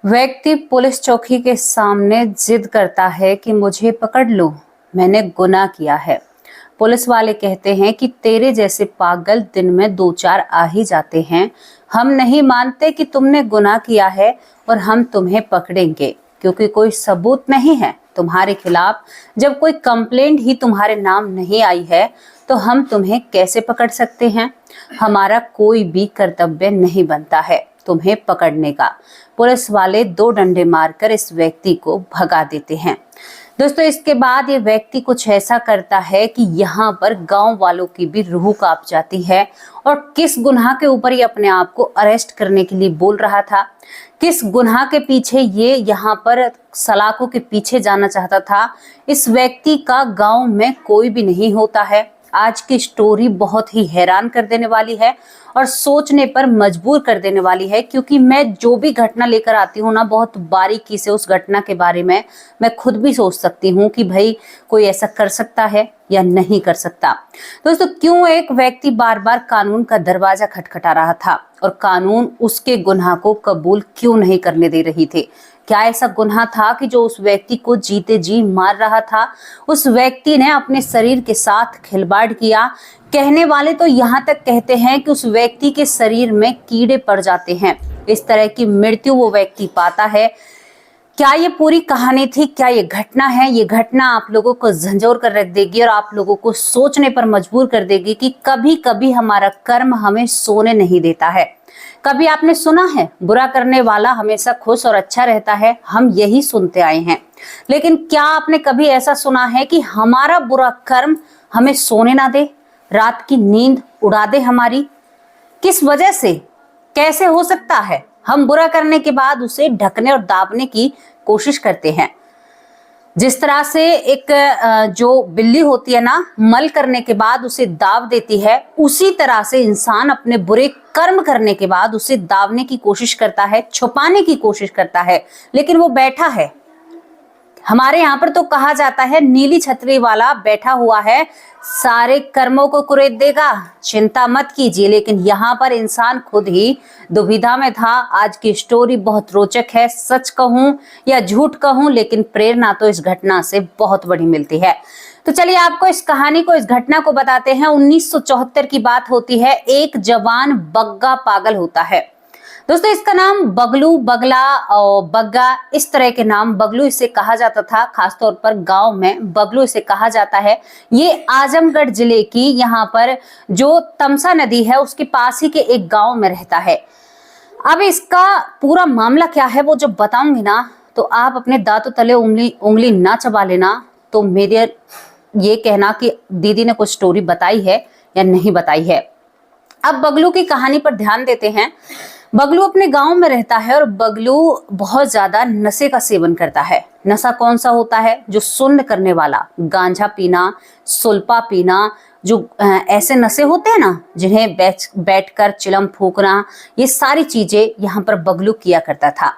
व्यक्ति पुलिस चौकी के सामने जिद करता है कि मुझे पकड़ लो, मैंने गुनाह किया है। पुलिस वाले कहते हैं कि तेरे जैसे पागल दिन में दो चार आ ही जाते हैं। हम नहीं मानते कि तुमने गुनाह किया है और हम तुम्हें पकड़ेंगे क्योंकि कोई सबूत नहीं है तुम्हारे खिलाफ। जब कोई कंप्लेंट ही तुम्हारे नाम नहीं आई है तो हम तुम्हें कैसे पकड़ सकते हैं। हमारा कोई भी कर्तव्य नहीं बनता है तुम्हें पकड़ने का। पुलिस वाले दो डंडे मारकर इस व्यक्ति को भगा देते हैं। दोस्तों, इसके बाद ये व्यक्ति कुछ ऐसा करता है कि यहाँ पर गांव वालों की भी रूह कांप जाती है। और किस गुनाह के ऊपर ये अपने आप को अरेस्ट करने के लिए बोल रहा था, किस गुनाह के पीछे ये यहाँ पर सलाखों के पीछे जाना चाहता था, इस व्यक्ति का गांव में कोई भी नहीं होता है। आज की स्टोरी बहुत ही हैरान कर देने वाली है और सोचने पर मजबूर कर देने वाली है, क्योंकि मैं जो भी घटना लेकर आती हूँ ना, बहुत बारीकी से उस घटना के बारे में मैं खुद भी सोच सकती हूँ कि भाई कोई ऐसा कर सकता है या नहीं कर सकता। दोस्तों, क्यों एक व्यक्ति बार बार कानून का दरवाजा खटखटा रहा था और कानून उसके गुनाह को कबूल क्यों नहीं करने दे रही थी। क्या ऐसा गुनाह था कि जो उस व्यक्ति को जीते जी मार रहा था। उस व्यक्ति ने अपने शरीर के साथ खिलवाड़ किया। कहने वाले तो यहाँ तक कहते हैं कि उस व्यक्ति के शरीर में कीड़े पड़ जाते हैं, इस तरह की मृत्यु वो व्यक्ति पाता है। क्या ये पूरी कहानी थी, क्या ये घटना है? ये घटना आप लोगों को झंझोर कर रख देगी और आप लोगों को सोचने पर मजबूर कर देगी कि कभी कभी हमारा कर्म हमें सोने नहीं देता है। कभी आपने सुना है बुरा करने वाला हमेशा खुश और अच्छा रहता है? हम यही सुनते आए हैं, लेकिन क्या आपने कभी ऐसा सुना है कि हमारा बुरा कर्म हमें सोने ना दे, रात की नींद उड़ा दे हमारी? किस वजह से, कैसे हो सकता है? हम बुरा करने के बाद उसे ढकने और दाबने की कोशिश करते हैं। जिस तरह से एक जो बिल्ली होती है ना, मल करने के बाद उसे दाब देती है, उसी तरह से इंसान अपने बुरे कर्म करने के बाद उसे दाबने की कोशिश करता है, छुपाने की कोशिश करता है, लेकिन वो बैठा है। हमारे यहाँ पर तो कहा जाता है, नीली छतरी वाला बैठा हुआ है, सारे कर्मों को कुरेद देगा, चिंता मत कीजिए। लेकिन यहाँ पर इंसान खुद ही दुविधा में था। आज की स्टोरी बहुत रोचक है, सच कहूं या झूठ कहूं, लेकिन प्रेरणा तो इस घटना से बहुत बड़ी मिलती है। तो चलिए आपको इस कहानी को, इस घटना को बताते हैं। 1974 की बात होती है। एक जवान बग्गा पागल होता है। दोस्तों, इसका नाम बगलू, बगला और बग्गा, इस तरह के नाम बगलू इसे कहा जाता था। खासतौर पर गांव में बगलू इसे कहा जाता है। ये आजमगढ़ जिले की, यहाँ पर जो तमसा नदी है उसके पास ही के एक गांव में रहता है। अब इसका पूरा मामला क्या है वो जब बताऊंगी ना, तो आप अपने दांतों तले उंगली ना चबा लेना, तो मेरे ये कहना कि दीदी ने कुछ स्टोरी बताई है या नहीं बताई है। अब बगलू की कहानी पर ध्यान देते हैं। बगलू अपने गांव में रहता है और बगलू बहुत ज्यादा नशे का सेवन करता है। नशा कौन सा होता है? जो सुन्न करने वाला, गांजा पीना, सुल्पा पीना, जो ऐसे नशे होते हैं ना, जिन्हें बैठकर चिलम फूकना, ये सारी चीजें यहाँ पर बगलू किया करता था।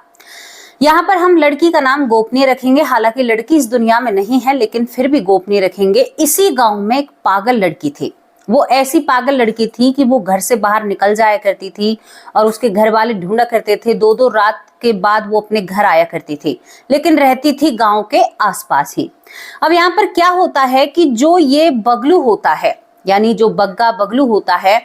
यहाँ पर हम लड़की का नाम गोपनीय रखेंगे। हालांकि लड़की इस दुनिया में नहीं है, लेकिन फिर भी गोपनीय रखेंगे। इसी गांव में एक पागल लड़की थी। वो ऐसी पागल लड़की थी कि वो घर से बाहर निकल जाया करती थी और उसके घर वाले ढूंढा करते थे। दो दो रात के बाद वो अपने घर आया करती थी, लेकिन रहती थी गांव के आसपास ही। अब यहाँ पर क्या होता है कि जो ये बगलू होता है, यानी जो बग्गा बगलू होता है,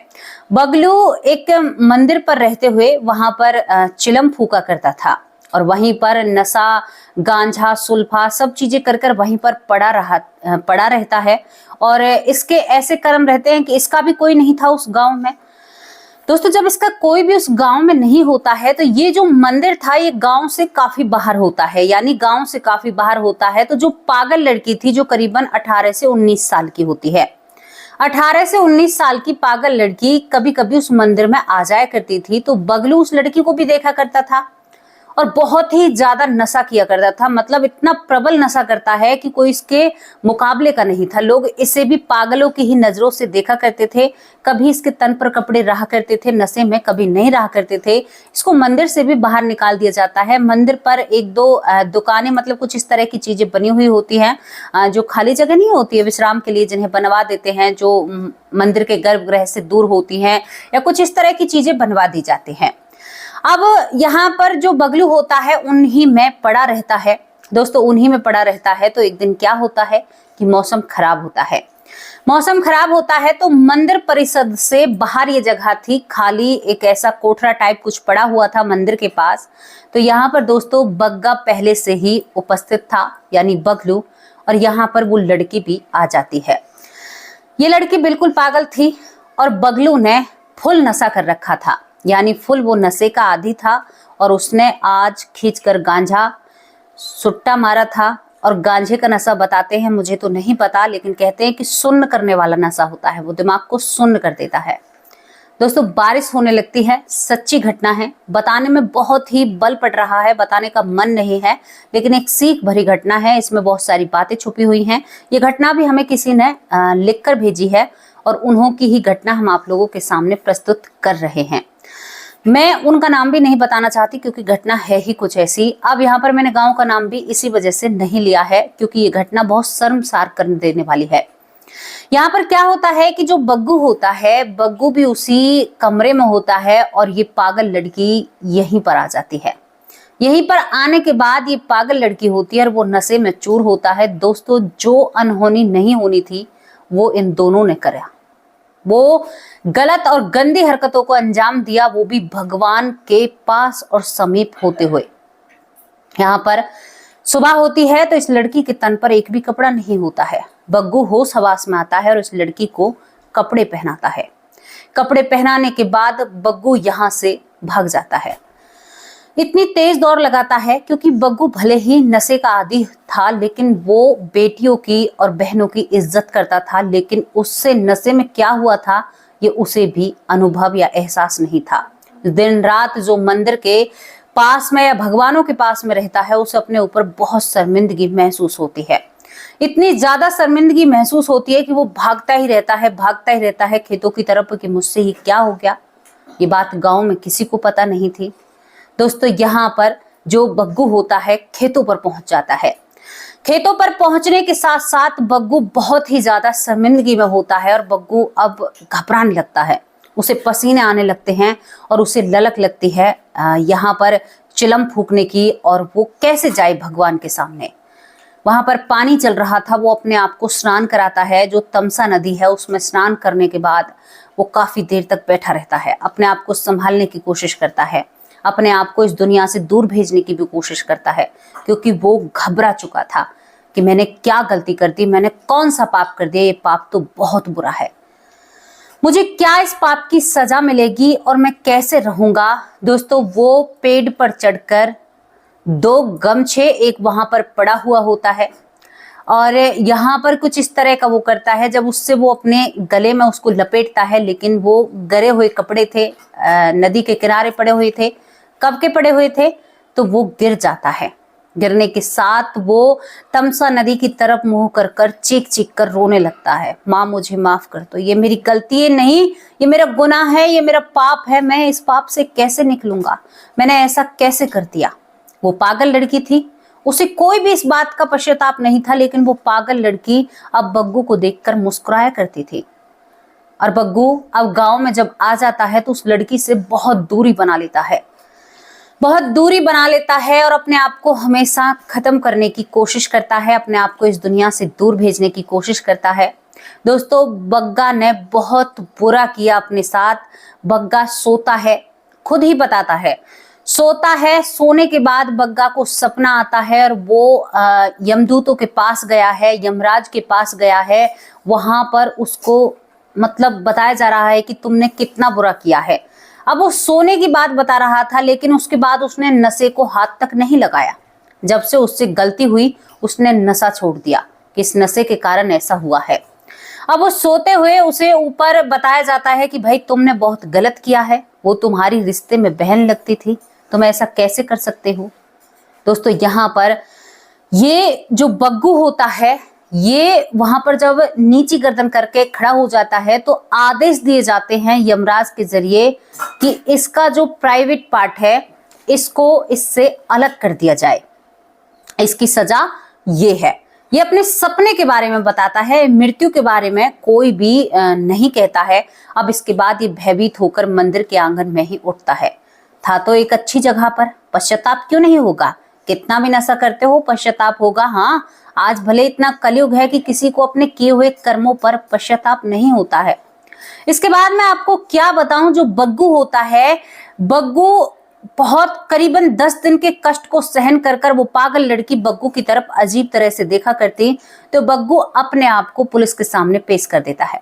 बगलू एक मंदिर पर रहते हुए वहां पर चिलम फूका करता था और वहीं पर नशा, गांजा, सुल्फा सब चीजें कर कर वहीं पर पड़ा रहता है। और इसके ऐसे कर्म रहते हैं कि इसका भी कोई नहीं था उस गांव में। दोस्तों, जब इसका कोई भी उस गांव में नहीं होता है तो ये जो मंदिर था ये गांव से काफी बाहर होता है, यानी गांव से काफी बाहर होता है। तो जो पागल लड़की थी, जो करीबन 18 से 19 साल की होती है, 18 से 19 साल की पागल लड़की कभी कभी उस मंदिर में आ जाया करती थी। तो बगलू उस लड़की को भी देखा करता था और बहुत ही ज्यादा नशा किया करता था। मतलब इतना प्रबल नशा करता है कि कोई इसके मुकाबले का नहीं था। लोग इसे भी पागलों की ही नजरों से देखा करते थे। कभी इसके तन पर कपड़े रहा करते थे नशे में, कभी नहीं रहा करते थे। इसको मंदिर से भी बाहर निकाल दिया जाता है। मंदिर पर एक दो दुकानें, मतलब कुछ इस तरह की चीजें बनी हुई होती हैं जो खाली जगह नहीं होती है विश्राम के लिए, जिन्हें बनवा देते हैं, जो मंदिर के गर्भगृह से दूर होती हैं, या कुछ इस तरह की चीजें बनवा दी जाती हैं। अब यहाँ पर जो बगलू होता है उन्हीं में पड़ा रहता है दोस्तों, उन्हीं में पड़ा रहता है। तो एक दिन क्या होता है कि मौसम खराब होता है। मौसम खराब होता है तो मंदिर परिसर से बाहर ये जगह थी खाली, एक ऐसा कोठरा टाइप कुछ पड़ा हुआ था मंदिर के पास। तो यहाँ पर दोस्तों बग्गा पहले से ही उपस्थित था, यानी बगलू, और यहाँ पर वो लड़की भी आ जाती है। ये लड़की बिल्कुल पागल थी और बगलू ने फुल नशा कर रखा था, यानी फुल वो नशे का आदी था। और उसने आज खींचकर गांजा सुट्टा मारा था। और गांजे का नशा बताते हैं, मुझे तो नहीं पता, लेकिन कहते हैं कि सुन्न करने वाला नशा होता है, वो दिमाग को सुन्न कर देता है। दोस्तों बारिश होने लगती है, सच्ची घटना है, बताने में बहुत ही बल पड़ रहा है, बताने का मन नहीं है, लेकिन एक सीख भरी घटना है, इसमें बहुत सारी बातें छुपी हुई हैं। ये घटना भी हमें किसी ने लिखकर भेजी है और उन्हों की ही घटना हम आप लोगों के सामने प्रस्तुत कर रहे हैं। मैं उनका नाम भी नहीं बताना चाहती क्योंकि घटना है ही कुछ ऐसी। अब यहाँ पर मैंने गांव का नाम भी इसी वजह से नहीं लिया है क्योंकि ये घटना बहुत शर्मसार कर देने वाली है। यहाँ पर क्या होता है कि जो बग्गू होता है, बग्गू भी उसी कमरे में होता है और ये पागल लड़की यहीं पर आ जाती है। यहीं पर आने के बाद ये पागल लड़की होती है और वो नशे में चूर होता है। दोस्तों जो अनहोनी नहीं होनी थी वो इन दोनों ने करा, वो गलत और गंदी हरकतों को अंजाम दिया, वो भी भगवान के पास और समीप होते हुए। यहाँ पर सुबह होती है तो इस लड़की के तन पर एक भी कपड़ा नहीं होता है। बग्गू होश हवास में आता है और इस लड़की को कपड़े पहनाता है। कपड़े पहनाने के बाद बग्गू यहाँ से भाग जाता है। इतनी तेज दौड़ लगाता है क्योंकि बग्गू भले ही नशे का आदी था लेकिन वो बेटियों की और बहनों की इज्जत करता था, लेकिन उससे नशे में क्या हुआ था ये उसे भी अनुभव या एहसास नहीं था। दिन रात जो मंदिर के पास में या भगवानों के पास में रहता है उसे अपने ऊपर बहुत शर्मिंदगी महसूस होती है। इतनी ज्यादा शर्मिंदगी महसूस होती है कि वो भागता ही रहता है खेतों की तरफ कि मुझसे ही क्या हो गया। ये बात गांव में किसी को पता नहीं थी। दोस्तों यहाँ पर जो बग्गू होता है खेतों पर पहुंच जाता है। खेतों पर पहुंचने के साथ साथ बग्गू बहुत ही ज्यादा शर्मिंदगी में होता है और बग्गू अब घबराने लगता है, उसे पसीने आने लगते हैं और उसे ललक लगती है यहाँ पर चिलम फूकने की, और वो कैसे जाए भगवान के सामने। वहां पर पानी चल रहा था, वो अपने आप को स्नान कराता है, जो तमसा नदी है उसमें स्नान करने के बाद वो काफी देर तक बैठा रहता है, अपने आप को संभालने की कोशिश करता है, अपने आप को इस दुनिया से दूर भेजने की भी कोशिश करता है क्योंकि वो घबरा चुका था कि मैंने क्या गलती कर दी, मैंने कौन सा पाप कर दिया, ये पाप तो बहुत बुरा है, मुझे क्या इस पाप की सजा मिलेगी और मैं कैसे रहूंगा। दोस्तों वो पेड़ पर चढ़कर 2 गमछे एक वहां पर पड़ा हुआ होता है और यहाँ पर कुछ इस तरह का वो करता है, जब उससे वो अपने गले में उसको लपेटता है, लेकिन वो गरे हुए कपड़े थे, नदी के किनारे पड़े हुए थे। कब के पड़े हुए थे तो वो गिर जाता है। गिरने के साथ वो तमसा नदी की तरफ मुंह कर कर चीख चीख कर रोने लगता है, माँ मुझे माफ कर दो, ये मेरी गलती है नहीं, ये मेरा गुनाह है, ये मेरा पाप है, मैं इस पाप से कैसे निकलूंगा, मैंने ऐसा कैसे कर दिया। वो पागल लड़की थी, उसे कोई भी इस बात का पश्चाताप नहीं था, लेकिन वो पागल लड़की अब बग्गू को देखकर मुस्कुराया करती थी। और बग्गू अब गांव में जब आ जाता है तो उस लड़की से बहुत दूरी बना लेता है, बहुत दूरी बना लेता है और अपने आप को हमेशा खत्म करने की कोशिश करता है, अपने आप को इस दुनिया से दूर भेजने की कोशिश करता है। दोस्तों बग्गा ने बहुत बुरा किया अपने साथ। बग्गा सोता है, खुद ही बताता है, सोता है, सोने के बाद बग्गा को सपना आता है और वो यमदूतों के पास गया है, यमराज के पास गया है। वहां पर उसको मतलब बताया जा रहा है कि तुमने कितना बुरा किया है। अब वो सोने की बात बता रहा था, लेकिन उसके बाद उसने नशे को हाथ तक नहीं लगाया। जब से उससे गलती हुई उसने नशा छोड़ दिया कि इस नशे के कारण ऐसा हुआ है। अब वो सोते हुए उसे ऊपर बताया जाता है कि भाई तुमने बहुत गलत किया है, वो तुम्हारी रिश्ते में बहन लगती थी, तुम ऐसा कैसे कर सकते हो। दोस्तों यहाँ पर ये जो बग्गू होता है ये वहां पर जब नीची गर्दन करके खड़ा हो जाता है तो आदेश दिए जाते हैं यमराज के जरिए कि इसका जो प्राइवेट पार्ट है इसको इससे अलग कर दिया जाए, इसकी सजा ये है। ये अपने सपने के बारे में बताता है, मृत्यु के बारे में कोई भी नहीं कहता है। अब इसके बाद ये भयभीत होकर मंदिर के आंगन में ही उठता है। था तो एक अच्छी जगह पर, पश्चाताप क्यों नहीं होगा? कितना भी नशा करते हो पश्चाताप होगा। हाँ, आज भले इतना कलयुग है कि किसी को अपने किए हुए कर्मों पर पश्चाताप नहीं होता है। इसके बाद मैं आपको क्या बताऊं, जो बग्गू होता है, बग्गू बहुत करीबन 10 दिन के कष्ट को सहन कर कर वो पागल लड़की बग्गू की तरफ अजीब तरह से देखा करती, तो बग्गू अपने आप को पुलिस के सामने पेश कर देता है।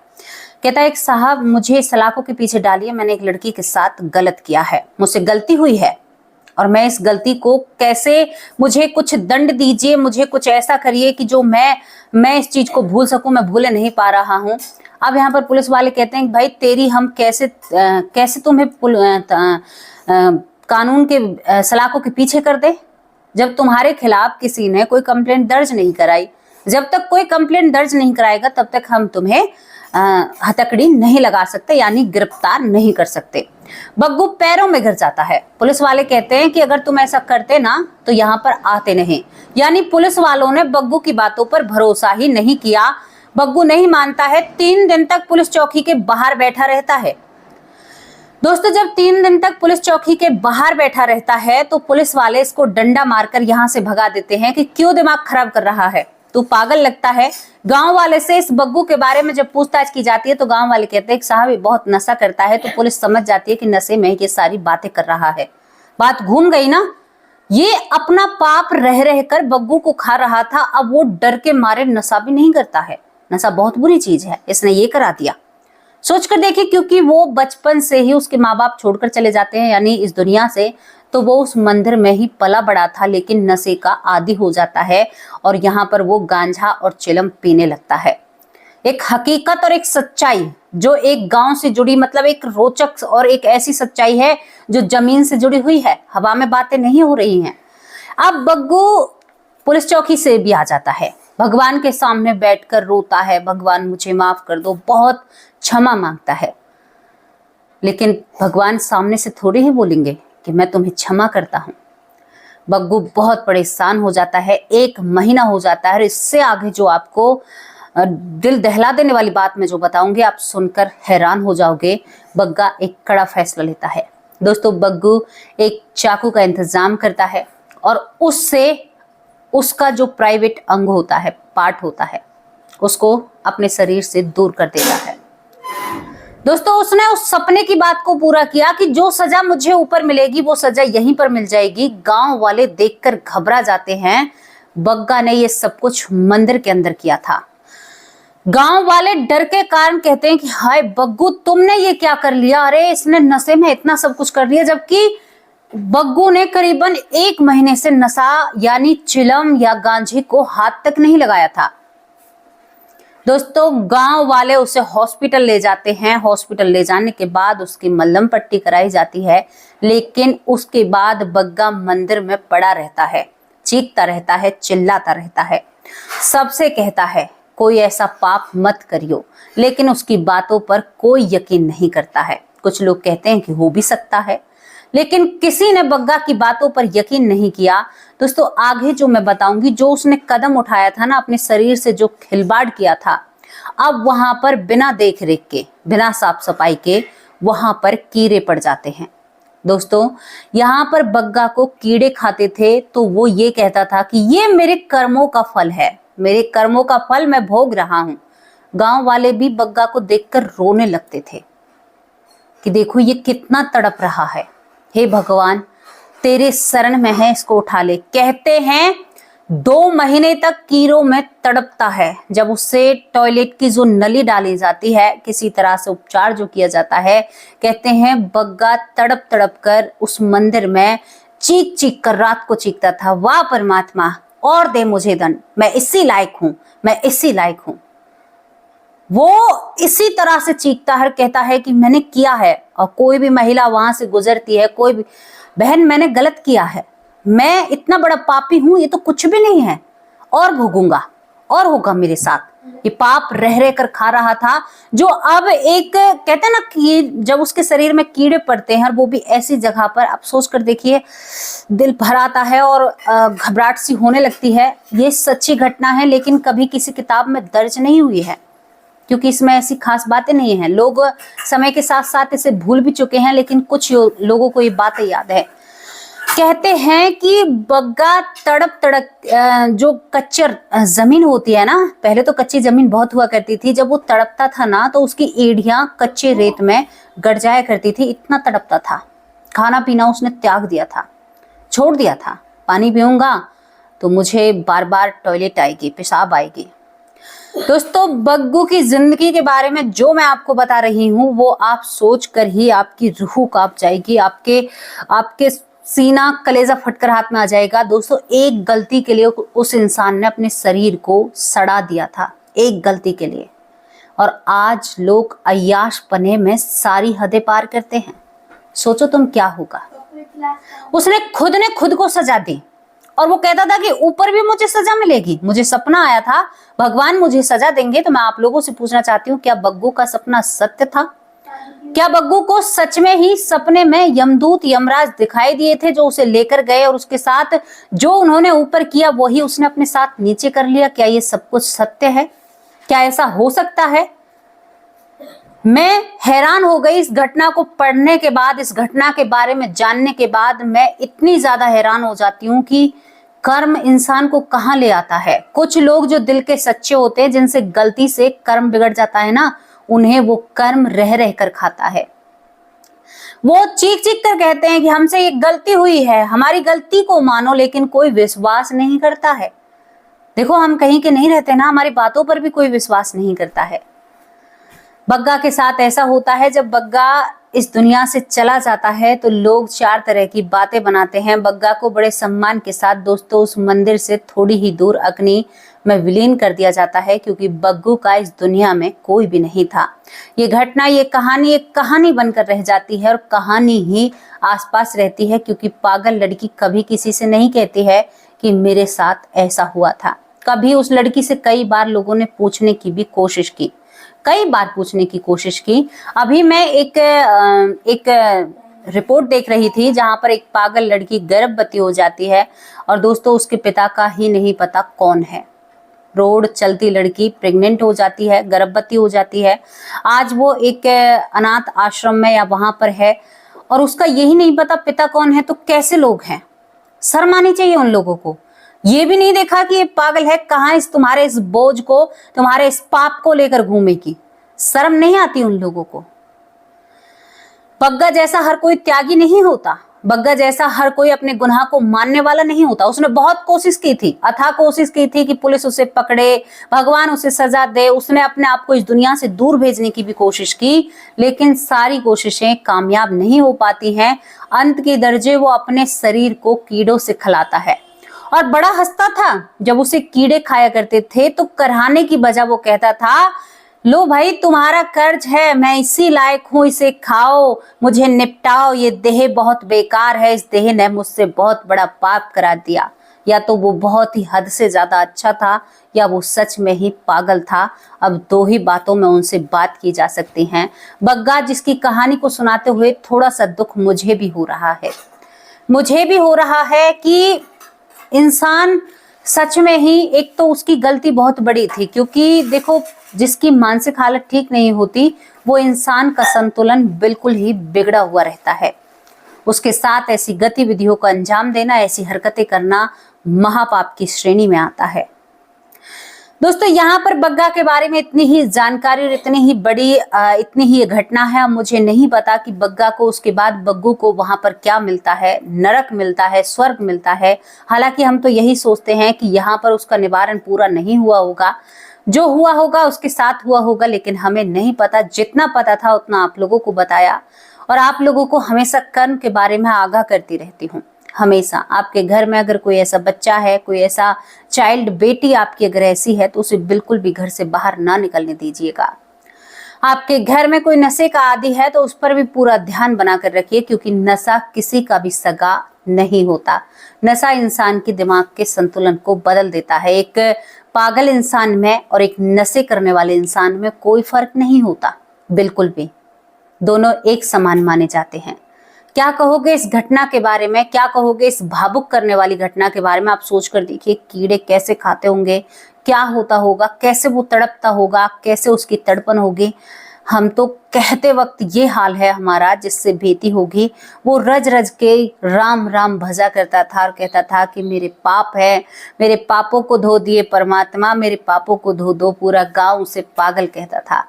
कहता है, साहब मुझे सलाखों के पीछे डालिए, मैंने एक लड़की के साथ गलत किया है, मुझसे गलती हुई है और मैं इस गलती को कैसे, मुझे कुछ दंड दीजिए, मुझे कुछ ऐसा करिए कि जो मैं इस चीज को भूल सकूं, मैं भूले नहीं पा रहा हूं। अब यहाँ पर पुलिस वाले कहते हैं, भाई तेरी हम कैसे तुम्हें कानून के सलाखों के पीछे कर दे, जब तुम्हारे खिलाफ किसी ने कोई कंप्लेंट दर्ज नहीं कराई। जब तक कोई कंप्लेंट दर्ज नहीं कराएगा तब तक हम तुम्हें हथकड़ी नहीं लगा सकते, यानी गिरफ्तार नहीं कर सकते। बग्गू पैरों में गिर जाता है। पुलिस वाले कहते हैं कि अगर तुम ऐसा करते ना तो यहाँ पर आते नहीं। यानी पुलिस वालों ने बग्गू की बातों पर भरोसा ही नहीं किया। बग्गू नहीं मानता है, 3 दिन तक पुलिस चौकी के बाहर बैठा रहता है। दोस्तों, जब 3 दिन तक पुलिस चौकी के बाहर बैठा रहता है तो पुलिस वाले इसको डंडा मारकर यहाँ से भगा देते हैं कि क्यों दिमाग खराब कर रहा है, तू पागल लगता है। गांव वाले से इस बग्गू के बारे में जब पूछताछ की जाती है तो गांव वाले कहते हैं कि साहब ये बहुत नशा करता है, तो पुलिस समझ जाती है कि नशे में ये सारी बातें कर रहा है। बात घूम गई ना। ये अपना पाप रह रहकर बग्गू को खा रहा था, अब वो डर के मारे नशा भी नहीं करता है। नशा बहुत बुरी चीज है, इसने ये करा दिया। सोच कर देखिए, क्योंकि वो बचपन से ही उसके माँ बाप छोड़कर चले जाते हैं यानी इस दुनिया से, तो वो उस मंदिर में ही पला बड़ा था, लेकिन नशे का आदी हो जाता है और यहाँ पर वो गांजा और चिलम पीने लगता है। एक हकीकत और एक सच्चाई जो एक गांव से जुड़ी, मतलब एक रोचक और एक ऐसी सच्चाई है जो जमीन से जुड़ी हुई है, हवा में बातें नहीं हो रही हैं। अब बग्गू पुलिस चौकी से भी आ जाता है, भगवान के सामने बैठकर रोता है, भगवान मुझे माफ कर दो, बहुत क्षमा मांगता है। लेकिन भगवान सामने से थोड़ी ही बोलेंगे कि मैं तुम्हें क्षमा करता हूं। बग्गू बहुत परेशान हो जाता है, 1 महीना हो जाता है। इससे आगे जो आपको दिल दहला देने वाली बात मैं जो बताऊंगी, आप सुनकर हैरान हो जाओगे। बग्गा एक कड़ा फैसला लेता है। दोस्तों, बग्गू एक चाकू का इंतजाम करता है और उससे उसका जो प्राइवेट अंग होता है, पार्ट होता है, उसको अपने शरीर से दूर कर देता है। दोस्तों, उसने उस सपने की बात को पूरा किया कि जो सजा मुझे ऊपर मिलेगी वो सजा यहीं पर मिल जाएगी। गांव वाले देखकर घबरा जाते हैं। बग्गा ने ये सब कुछ मंदिर के अंदर किया था। गांव वाले डर के कारण कहते हैं कि हाय बग्गू, तुमने ये क्या कर लिया? अरे इसने नशे में इतना सब कुछ कर लिया, जबकि बग्गू ने करीबन 1 महीने से नशा यानी चिलम या गांजे को हाथ तक नहीं लगाया था। दोस्तों, गांव वाले उसे हॉस्पिटल ले जाते हैं। हॉस्पिटल ले जाने के बाद उसकी मलहम पट्टी कराई जाती है, लेकिन उसके बाद बग्गा मंदिर में पड़ा रहता है, चीखता रहता है, चिल्लाता रहता है, सबसे कहता है कोई ऐसा पाप मत करियो, लेकिन उसकी बातों पर कोई यकीन नहीं करता है। कुछ लोग कहते हैं कि हो भी सकता है, लेकिन किसी ने बग्गा की बातों पर यकीन नहीं किया। दोस्तों, आगे जो मैं बताऊंगी, जो उसने कदम उठाया था ना, अपने शरीर से जो खिलवाड़ किया था, अब वहां पर बिना देख रेख के, बिना साफ सफाई के वहां पर कीड़े पड़ जाते हैं। दोस्तों, यहाँ पर बग्गा को कीड़े खाते थे तो वो ये कहता था कि ये मेरे कर्मों का फल है, मेरे कर्मों का फल मैं भोग रहा हूं। गांव वाले भी बग्गा को देखकर रोने लगते थे कि देखो ये कितना तड़प रहा है, हे भगवान तेरे शरण में है, इसको उठा ले। कहते हैं 2 महीने तक कीड़ों में तड़पता है। जब उससे टॉयलेट की जो नली डाली जाती है, किसी तरह से उपचार जो किया जाता है, कहते हैं बग्गा तड़प तड़प कर उस मंदिर में चीख चीख कर रात को चीखता था, वाह परमात्मा और दे मुझे दंड, मैं इसी लायक हूं, मैं इसी लायक हूं। वो इसी तरह से चीखता है, कहता है कि मैंने किया है। और कोई भी महिला वहां से गुजरती है, कोई भी बहन, मैंने गलत किया है, मैं इतना बड़ा पापी हूं, ये तो कुछ भी नहीं है, और भोगूंगा और होगा मेरे साथ। ये पाप रह रह कर खा रहा था, जो अब एक कहते हैं ना कि जब उसके शरीर में कीड़े पड़ते हैं, वो भी ऐसी जगह पर, आप सोच कर देखिए, दिल भर आता है और घबराहट सी होने लगती है। ये सच्ची घटना है, लेकिन कभी किसी किताब में दर्ज नहीं हुई है। क्योंकि इसमें ऐसी खास बातें नहीं है। लोग समय के साथ साथ इसे भूल भी चुके हैं, लेकिन कुछ लोगों को ये बातें याद है। कहते हैं कि बग्गा तड़प तड़प जो कच्चर जमीन होती है ना, पहले तो कच्ची जमीन बहुत हुआ करती थी, जब वो तड़पता था ना तो उसकी एड़ियां कच्चे रेत में गड़ जाया करती थी, इतना तड़पता था। खाना पीना उसने त्याग दिया था, छोड़ दिया था। पानी पीऊंगा तो मुझे बार बार टॉयलेट आएगी, पेशाब आएगी। दोस्तों, बग्गू की जिंदगी के बारे में जो मैं आपको बता रही हूँ वो आप सोच कर ही आपकी रूह कांप जाएगी, आपके सीना कलेजा फटकर हाथ में आ जाएगा। दोस्तों, एक गलती के लिए उस इंसान ने अपने शरीर को सड़ा दिया था, एक गलती के लिए, और आज लोग अय्याश पने में सारी हदें पार करते हैं। सोचो तुम क्या होगा। उसने खुद को सजा दी और वो कहता था कि ऊपर भी मुझे सजा मिलेगी। मुझे सपना आया था, भगवान मुझे सजा देंगे। तो मैं आप लोगों से पूछना चाहती हूँ, क्या बग्गू का सपना सत्य था? क्या बग्गू को सच में ही सपने में यमदूत यमराज दिखाई दिए थे जो उसे लेकर गए और उसके साथ जो उन्होंने ऊपर किया वही उसने अपने साथ नीचे कर लिया? क्या ये सब कुछ सत्य है? क्या ऐसा हो सकता है? मैं हैरान हो गई इस घटना को पढ़ने के बाद, इस घटना के बारे में जानने के बाद। मैं इतनी ज्यादा हैरान हो जाती हूँ कि कर्म इंसान को कहाँ ले आता है। कुछ लोग जो दिल के सच्चे होते हैं, जिनसे गलती से कर्म बिगड़ जाता है ना, उन्हें वो कर्म रह रह कर खाता है। वो चीख चीख कर कहते हैं कि हमसे ये गलती हुई है, हमारी गलती को मानो, लेकिन कोई विश्वास नहीं करता है। देखो, हम कहीं के नहीं रहते ना, हमारी बातों पर भी कोई विश्वास नहीं करता है। बग्गा के साथ ऐसा होता है, जब बग्गा इस दुनिया से चला जाता है तो लोग चार तरह की बातें बनाते हैं। बग्गा को बड़े सम्मान के साथ दोस्तों उस मंदिर से थोड़ी ही दूर अग्नि में विलीन कर दिया जाता है, क्योंकि बग्गू का इस दुनिया में कोई भी नहीं था। ये घटना, ये कहानी एक कहानी बनकर रह जाती है और कहानी ही आसपास रहती है, क्योंकि पागल लड़की कभी किसी से नहीं कहती है कि मेरे साथ ऐसा हुआ था। कभी उस लड़की से कई बार लोगों ने पूछने की भी कोशिश की, कई बार पूछने की कोशिश की। अभी मैं एक रिपोर्ट देख रही थी जहां पर एक पागल लड़की गर्भवती हो जाती है और दोस्तों उसके पिता का ही नहीं पता कौन है। रोड चलती लड़की प्रेग्नेंट हो जाती है, गर्भवती हो जाती है। आज वो एक अनाथ आश्रम में या वहां पर है और उसका यही नहीं पता पिता कौन है। तो कैसे लोग हैं? शर्म आनी चाहिए उन लोगों को। ये भी नहीं देखा कि ये पागल है, कहाँ इस तुम्हारे इस बोझ को, तुम्हारे इस पाप को लेकर घूमेगी। शर्म नहीं आती उन लोगों को। बग्गा जैसा हर कोई त्यागी नहीं होता, बग्गा जैसा हर कोई अपने गुनाह को मानने वाला नहीं होता। उसने बहुत कोशिश की थी, अथाह कोशिश की थी कि पुलिस उसे पकड़े, भगवान उसे सजा दे। उसने अपने आप को इस दुनिया से दूर भेजने की भी कोशिश की, लेकिन सारी कोशिशें कामयाब नहीं हो पाती हैं। अंत के दर्जे वो अपने शरीर को कीड़ों से खिलाता है और बड़ा हंसता था जब उसे कीड़े खाया करते थे। तो कराहने की बजाय वो कहता था, लो भाई तुम्हारा कर्ज है, मैं इसी लायक हूँ, इसे खाओ, मुझे निपटाओ। ये देह बहुत बेकार है, इस देह ने मुझसे बहुत बड़ा पाप करा दिया। या तो वो बहुत ही हद से ज्यादा अच्छा था या वो सच में ही पागल था। अब दो ही बातों में उनसे बात की जा सकती है। बग्गा जिसकी कहानी को सुनाते हुए थोड़ा सा दुख मुझे भी हो रहा है। मुझे भी हो रहा है कि इंसान सच में ही, एक तो उसकी गलती बहुत बड़ी थी, क्योंकि देखो जिसकी मानसिक हालत ठीक नहीं होती वो इंसान का संतुलन बिल्कुल ही बिगड़ा हुआ रहता है। उसके साथ ऐसी गतिविधियों को अंजाम देना, ऐसी हरकतें करना महापाप की श्रेणी में आता है। दोस्तों, यहाँ पर बग्गा के बारे में इतनी ही जानकारी और इतनी ही बड़ी इतनी ही घटना है। मुझे नहीं पता कि बग्गा को, उसके बाद बग्गू को वहां पर क्या मिलता है, नरक मिलता है, स्वर्ग मिलता है। हालांकि हम तो यही सोचते हैं कि यहाँ पर उसका निवारण पूरा नहीं हुआ होगा, जो हुआ होगा उसके साथ हुआ होगा, लेकिन हमें नहीं पता। जितना पता था उतना आप लोगों को बताया और आप लोगों को हमेशा कर्म के बारे में आगाह करती रहती हूँ। हमेशा आपके घर में अगर कोई ऐसा बच्चा है, कोई ऐसा चाइल्ड, बेटी आपकी अगर ऐसी है, तो उसे बिल्कुल भी घर से बाहर ना निकलने दीजिएगा। आपके घर में कोई नशे का आदी है तो उस पर भी पूरा ध्यान बनाकर रखिए, क्योंकि नशा किसी का भी सगा नहीं होता। नशा इंसान के दिमाग के संतुलन को बदल देता है। एक पागल इंसान में और एक नशे करने वाले इंसान में कोई फर्क नहीं होता, बिल्कुल भी। दोनों एक समान माने जाते हैं। क्या कहोगे इस घटना के बारे में, क्या कहोगे इस भावुक करने वाली घटना के बारे में? आप सोच कर देखिए, कीड़े कैसे खाते होंगे, क्या होता होगा, कैसे वो तड़पता होगा, कैसे उसकी तड़पन होगी। हम तो कहते वक्त ये हाल है हमारा, जिससे बेटी होगी। वो रज रज के राम राम भजा करता था और कहता था कि मेरे पाप है, मेरे पापों को धो दिए परमात्मा, मेरे पापों को धो दो। पूरा गांव उसे पागल कहता था।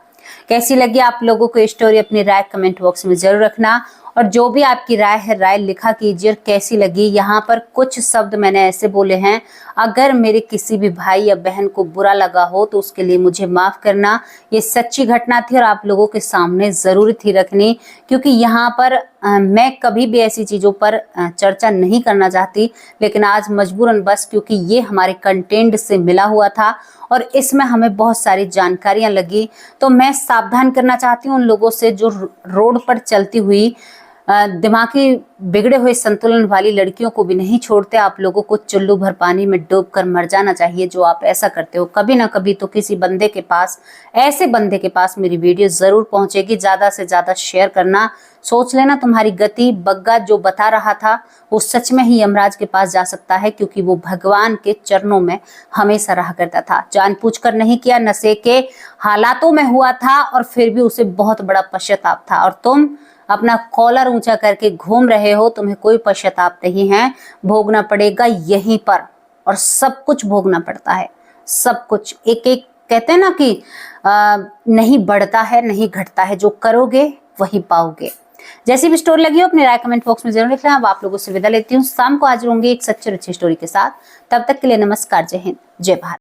कैसी लगी आप लोगों को स्टोरी? अपनी राय कमेंट बॉक्स में जरूर रखना, और जो भी आपकी राय है राय लिखा कीजिए। कैसी लगी? यहाँ पर कुछ शब्द मैंने ऐसे बोले हैं, अगर मेरे किसी भी भाई या बहन को बुरा लगा हो तो उसके लिए मुझे माफ करना। ये सच्ची घटना थी और आप लोगों के सामने जरूरी थी रखनी, क्योंकि यहाँ पर मैं कभी भी ऐसी चीजों पर चर्चा नहीं करना चाहती, लेकिन आज मजबूरन बस, क्योंकि ये हमारे कंटेंट से मिला हुआ था और इसमें हमें बहुत सारी जानकारियां लगी, तो मैं सावधान करना चाहती हूँ उन लोगों से जो रोड पर चलती हुई दिमागी बिगड़े हुए संतुलन वाली लड़कियों को भी नहीं छोड़ते। आप लोगों को चुल्लू भर पानी में डूबकर मर जाना चाहिए जो आप ऐसा करते हो। कभी ना कभी तो किसी बंदे के पास, ऐसे बंदे के पास मेरी वीडियो जरूर पहुंचेगी। ज्यादा से ज्यादा शेयर करना। सोच लेना तुम्हारी गति, बग्गा जो बता रहा था वो सच में ही यमराज के पास जा सकता है, क्योंकि वो भगवान के चरणों में हमेशा रहा करता था। जानबूझकर नहीं किया, नशे के हालातों में हुआ था और फिर भी उसे बहुत बड़ा पश्चाताप था। और तुम अपना कॉलर ऊंचा करके घूम रहे हो, तुम्हें कोई पश्चाताप नहीं है। भोगना पड़ेगा यहीं पर, और सब कुछ भोगना पड़ता है, सब कुछ। एक एक कहते हैं ना कि नहीं बढ़ता है नहीं घटता है, जो करोगे वही पाओगे। जैसी भी स्टोरी लगी हो अपनी राय कमेंट बॉक्स में जरूर लिखना। अब आप लोगों से विदा लेती हूँ। शाम को हाजिर होंगे एक सच्ची और अच्छी स्टोरी के साथ। तब तक के लिए नमस्कार, जय हिंद, जय भारत।